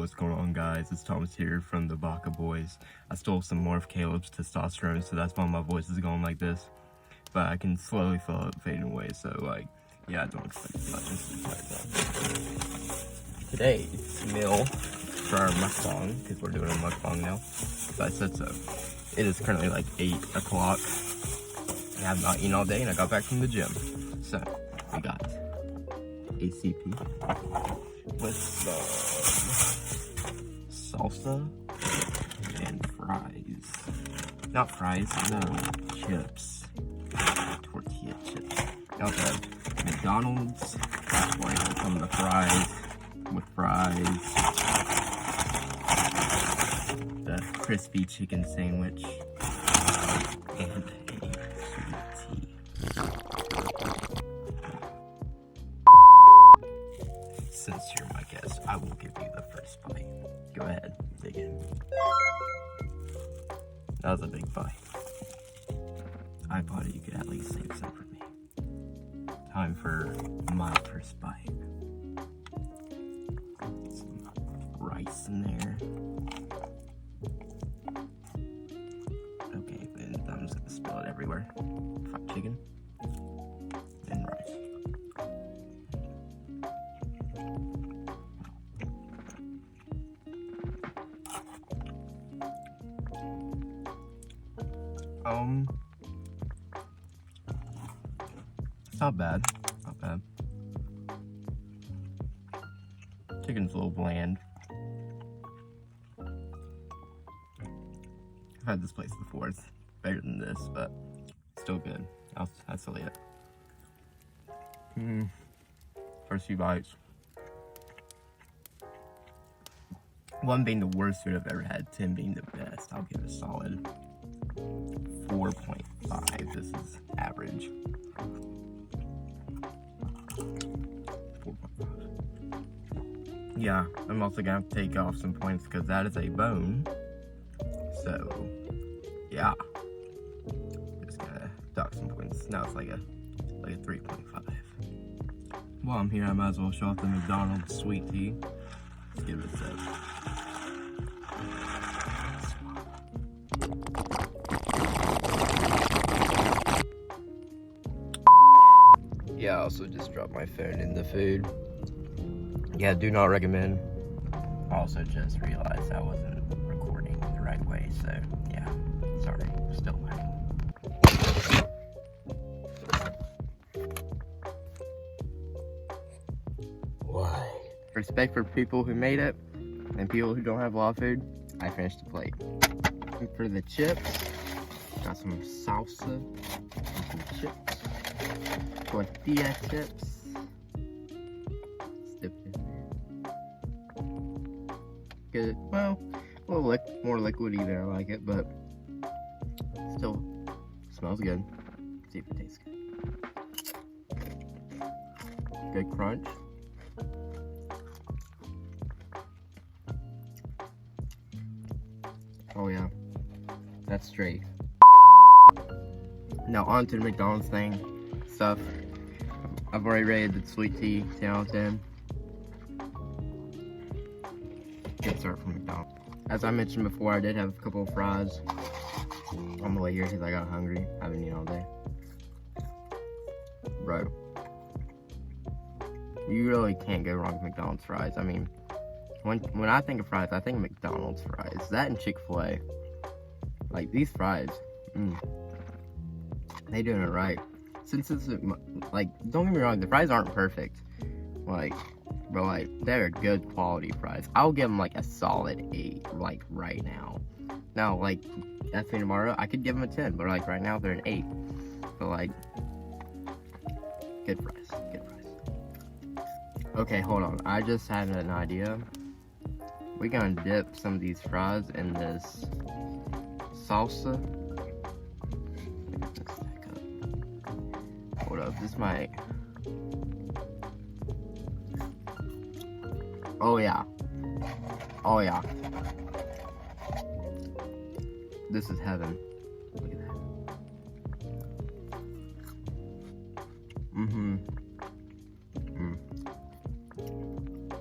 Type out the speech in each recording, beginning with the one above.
What's going on, guys? It's Thomas here from the Baka Boys. I stole some more of Caleb's testosterone, so that's why my voice is going like this. But I can slowly feel it fading away, so yeah, don't expect much. Today's meal for our mukbang, because we're doing a mukbang now, so I said so. It is currently like 8 o'clock. I have not eaten all day, and I got back from the gym. So, we got ACP with some salsa and fries. Not fries, no, chips. Tortilla chips. Got the McDonald's, where I got some of the fries with fries. The crispy chicken sandwich. And a sweet tea. Since you're my guest, I will give you the first bite. Go ahead, dig in. That was a big bite. I thought you could at least save some for me. Time for my first bite. Some rice in there. Okay, and I'm just gonna spill it everywhere. Fried chicken and rice. It's not bad, not bad. Chicken's a little bland. I've had this place before, it's better than this, but still good. I'll still eat it. First few bites. One being the worst food I've ever had, 10 being the best. I'll give it a solid 4.5. This is average. 4.5. Yeah, I'm also gonna have to take off some points because that is a bone. So, yeah. Just gonna dock some points. Now it's like a 3.5. While I'm here, I might as well show off the McDonald's sweet tea. Let's give it a sip. Yeah, I also just dropped my phone in the food. Yeah, do not recommend. Also just realized I wasn't recording the right way, so yeah, sorry, still learning. Why? Respect for people who made it and people who don't have a lot of food, I finished the plate. And for the chips, got some salsa and some chips. Tortilla chips. Dip it in there. Good. Well, a little more liquidy there. I like it, but still smells good. Let's see if it tastes good. Good crunch. Oh yeah, that's straight. Now on to the McDonald's stuff. I've already rated the sweet tea 10 out of 10. Good start from McDonald's. As I mentioned before, I did have a couple of fries on the way here because I got hungry. I haven't eaten all day. Bro, you really can't go wrong with McDonald's fries. I mean, when I think of fries, I think of McDonald's fries. That and Chick-fil-A. Like, these fries, they doing it right. Since it's, like, don't get me wrong, the fries aren't perfect. Like, but, like, they're good quality fries. I'll give them, like, a solid 8, like, right now. Now, like, ask me tomorrow, I could give them a 10, but, like, right now, they're an 8. But, like, good fries, good fries. Okay, hold on, I just had an idea. We're gonna dip some of these fries in this salsa. Hold up, this might. Oh yeah. Oh yeah. This is heaven. Look at that.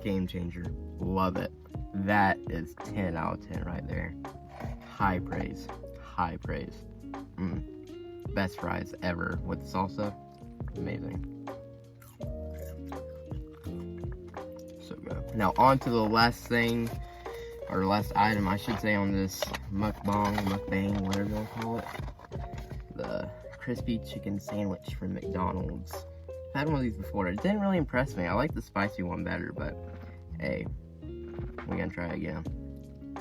Game changer. Love it. That is 10 out of 10 right there. High praise. High praise. Best fries ever with salsa. Amazing. So good. Now on to the last thing, or last item I should say on this mukbang, whatever you want to call it. The crispy chicken sandwich from McDonald's. I've had one of these before. It didn't really impress me. I like the spicy one better, but hey, we're gonna try it again.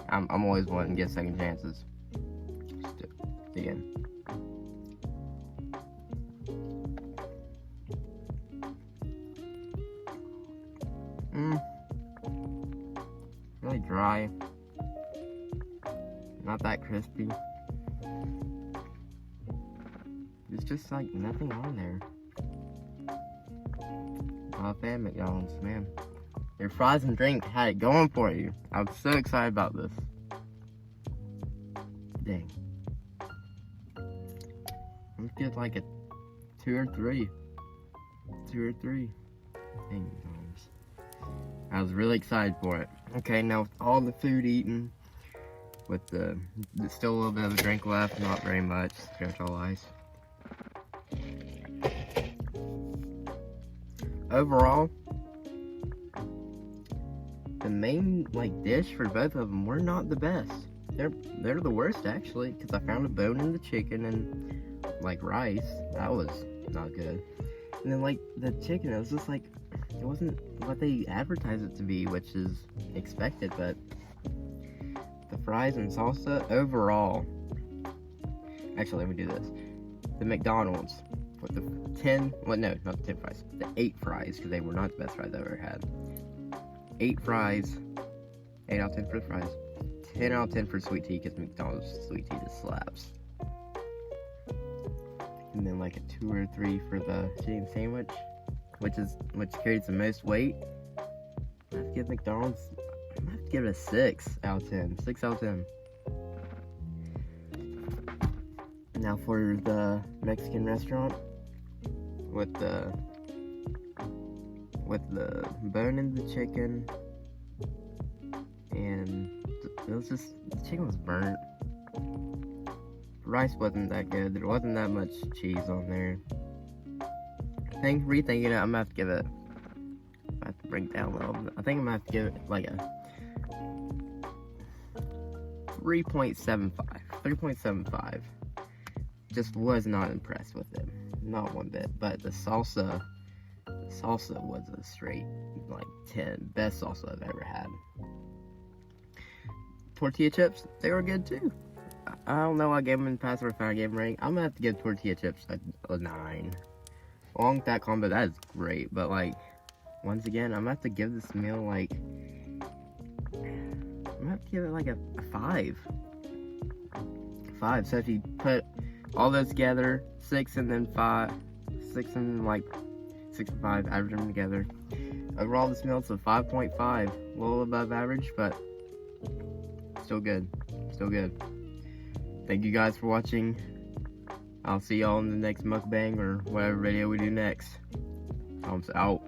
I'm always wanting to get second chances. Just dig in. Really dry. Not that crispy. There's just like nothing on there. Not a fan of McDonald's, man. Your fries and drink had it going for you. I'm so excited about this. Dang. Let's get like a 2 or 3. 2 or 3. Dang, McDonald's. I was really excited for it. Okay, now with all the food eaten, with there's still a little bit of a drink left, not very much. Scratch all ice. Overall, the main dish for both of them were not the best. They're the worst actually, because I found a bone in the chicken and rice. That was not good. And then the chicken, it was just it wasn't what they advertised it to be, which is expected. But the fries and salsa overall, actually let me do this. The McDonald's with the 10, well no, not the 10 fries, the 8 fries, because they were not the best fries I've ever had. 8 fries, 8 out of 10 for the fries, 10 out of 10 for sweet tea, because McDonald's sweet tea just slaps. And then a 2 or 3 for the chicken sandwich, which carries the most weight. I have to give McDonald's, I'm gonna have to give it a 6 out of 10. 6 out of 10. Now for the Mexican restaurant, with the bone in the chicken, and it was just, the chicken was burnt. Rice wasn't that good. There wasn't that much cheese on there. Rethinking it, I'm gonna have to give it, I have to bring it down a little bit. I think I'm gonna have to give it a 3.75. 3.75. Just was not impressed with it. Not one bit. But the salsa was a straight 10. Best salsa I've ever had. Tortilla chips, they were good too. I don't know, I gave them in pass or if I gave them rank. I'm gonna have to give tortilla chips a 9. Along with that combo, that is great. But once again, I'm gonna have to give this meal I'm gonna have to give it a 5. 5. So if you put all those together, 6 and then 5, 6 and 6 and 5, average them together. Overall, this meal is a 5.5, a little above average, but still good, still good. Thank you guys for watching. I'll see y'all in the next mukbang or whatever video we do next. Thumbs out.